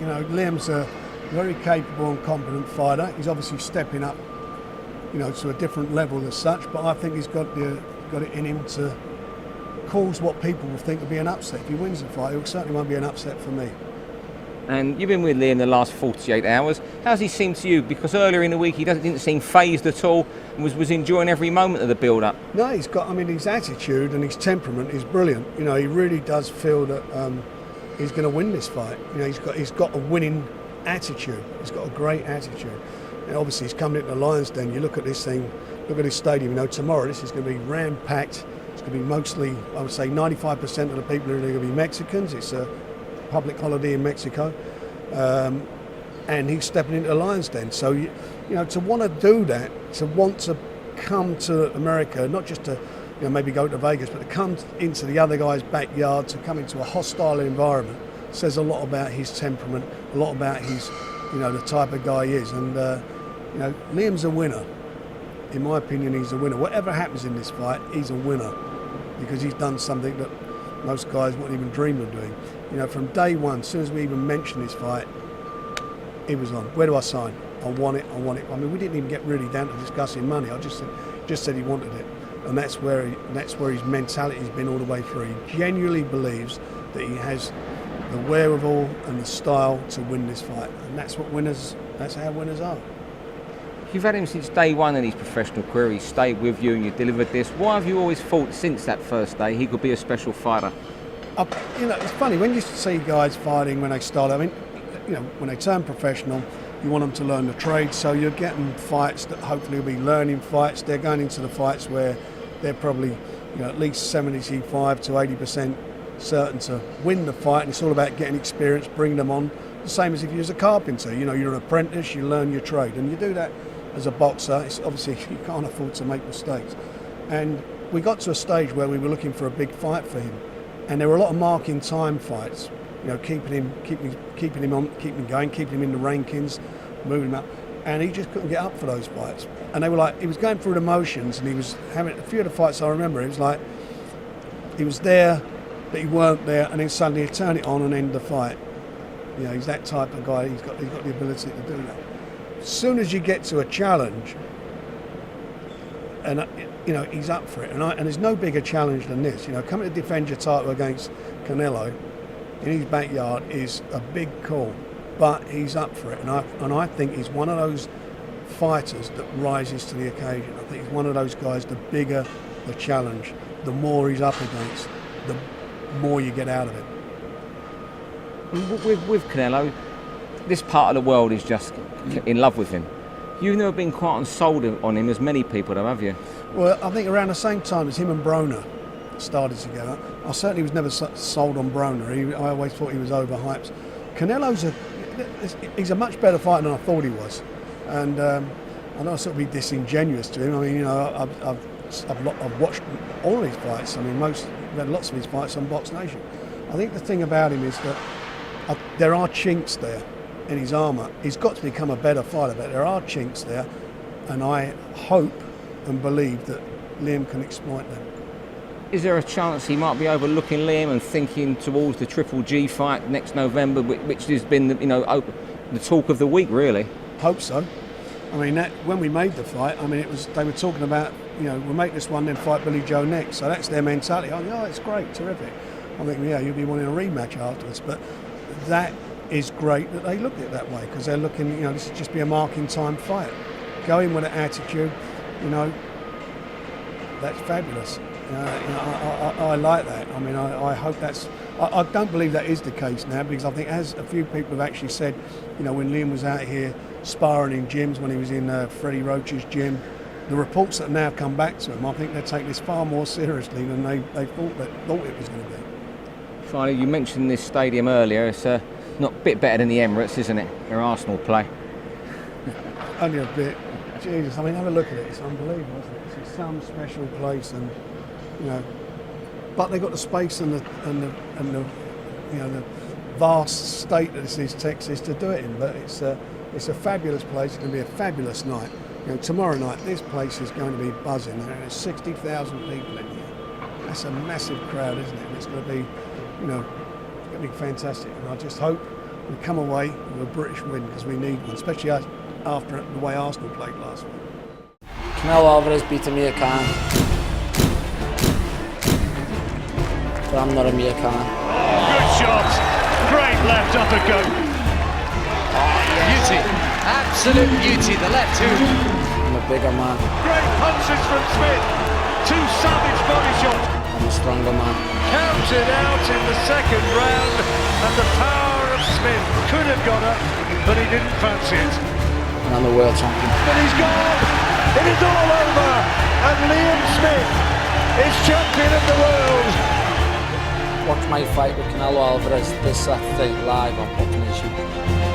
You know, Liam's a very capable and competent fighter. He's obviously stepping up, you know, to a different level as such. But I think he's got it in him to cause what people will think will be an upset. If he wins the fight, it certainly won't be an upset for me. And you've been with Liam the last 48 hours. How's he seemed to you? Because earlier in the week he didn't seem phased at all and was enjoying every moment of the build-up. No, his attitude and his temperament is brilliant. You know, he really does feel that he's going to win this fight. You know, he's got a winning attitude. He's got a great attitude. And obviously he's coming into the Lions Den. You look at this thing, look at this stadium. You know, tomorrow this is going to be ram-packed. It's going to be mostly, I would say, 95% of the people are going to be Mexicans. It's a public holiday in Mexico, and he's stepping into the Lions Den. So you know, to want to do that, to want to come to America, not just to maybe go to Vegas, but to come into the other guy's backyard, to come into a hostile environment, says a lot about his temperament, a lot about his, the type of guy he is. And Liam's a winner. In my opinion, he's a winner. Whatever happens in this fight, he's a winner because he's done something that most guys wouldn't even dream of doing. You know, from day one, as soon as we even mentioned this fight, he was on. Where do I sign? I want it. I mean, we didn't even get really down to discussing money. I just said he wanted it, and that's where his mentality's been all the way through. He genuinely believes that he has the wherewithal and the style to win this fight, and that's how winners are. You've had him since day one in his professional career. He's stayed with you and you delivered this. Why have you always thought since that first day he could be a special fighter? It's funny when you see guys fighting when they start. I mean, when they turn professional, you want them to learn the trade. So you're getting fights that hopefully will be learning fights. They're going into the fights where they're probably, at least 75 to 80% certain to win the fight. And it's all about getting experience, bringing them on. The same as if you're a carpenter. You're an apprentice. You learn your trade, and you do that. As a boxer, it's obviously you can't afford to make mistakes. And we got to a stage where we were looking for a big fight for him, and there were a lot of marking time fights. Keeping him on, keeping him going, keeping him in the rankings, moving him up, and he just couldn't get up for those fights. And they were like, he was going through the motions, and he was having a few of the fights I remember. It was like he was there, but he weren't there, and then suddenly he'd turn it on and end the fight. He's that type of guy. He's got the ability to do that. As soon as you get to a challenge, and he's up for it, and there's no bigger challenge than this. Coming to defend your title against Canelo in his backyard is a big call, but he's up for it, and I think he's one of those fighters that rises to the occasion. I think he's one of those guys. The bigger the challenge, the more he's up against, the more you get out of it. With Canelo, this part of the world is just in love with him. You've never been quite unsold on him as many people have you? Well, I think around the same time as him and Broner started together, I certainly was never sold on Broner. I always thought he was overhyped. Canelo's he's a much better fighter than I thought he was, and I know I sort of be disingenuous to him. I mean, I've watched all his fights. I mean, I've had lots of his fights on BoxNation. I think the thing about him is that there are chinks there in his armour. He's got to become a better fighter, but there are chinks there, and I hope and believe that Liam can exploit them. Is there a chance he might be overlooking Liam and thinking towards the Triple G fight next November, which has been the talk of the week, really? Hope so. I mean, when we made the fight, I mean, they were talking about, we'll make this one, then fight Billy Joe next. So that's their mentality. Oh, it's great, terrific. I'm thinking, you'll be wanting a rematch afterwards. But that is great that they look at it that way, because they're looking, this would just be a marking time fight. Go in with an attitude, that's fabulous. I like that. I mean, I hope that's. I don't believe that is the case now, because I think, as a few people have actually said, when Liam was out here sparring in gyms, when he was in Freddie Roach's gym, the reports that now come back to him, I think they're taking this far more seriously than they thought it was going to be. Finally, you mentioned this stadium earlier. It's not a bit better than the Emirates, isn't it? Where Arsenal play. Only a bit. Jesus, I mean, have a look at it. It's unbelievable, isn't it? It's some special place, and but they've got the space and the vast state that this is, Texas, to do it in. But it's a fabulous place. It's going to be a fabulous night. Tomorrow night, this place is going to be buzzing. There's 60,000 people in here. That's a massive crowd, isn't it? And it's going to be, it's going to be fantastic. And I just hope we come away with a British win because we need one, especially after the way Arsenal played last week. Canelo Alvarez beat Amir Khan, but I'm not Amir Khan. Good shot, great left uppercut. Beauty, absolute beauty, the left hook. I'm a bigger man. Great punches from Smith, two savage body shots. I'm a stronger man. Counted out in the second round, and the power of Smith could have got her, but he didn't fancy it. And I'm the world champion. But he's gone, it is all over, and Liam Smith is champion of the world. Watch my fight with Canelo Alvarez this Saturday live on BoxNation.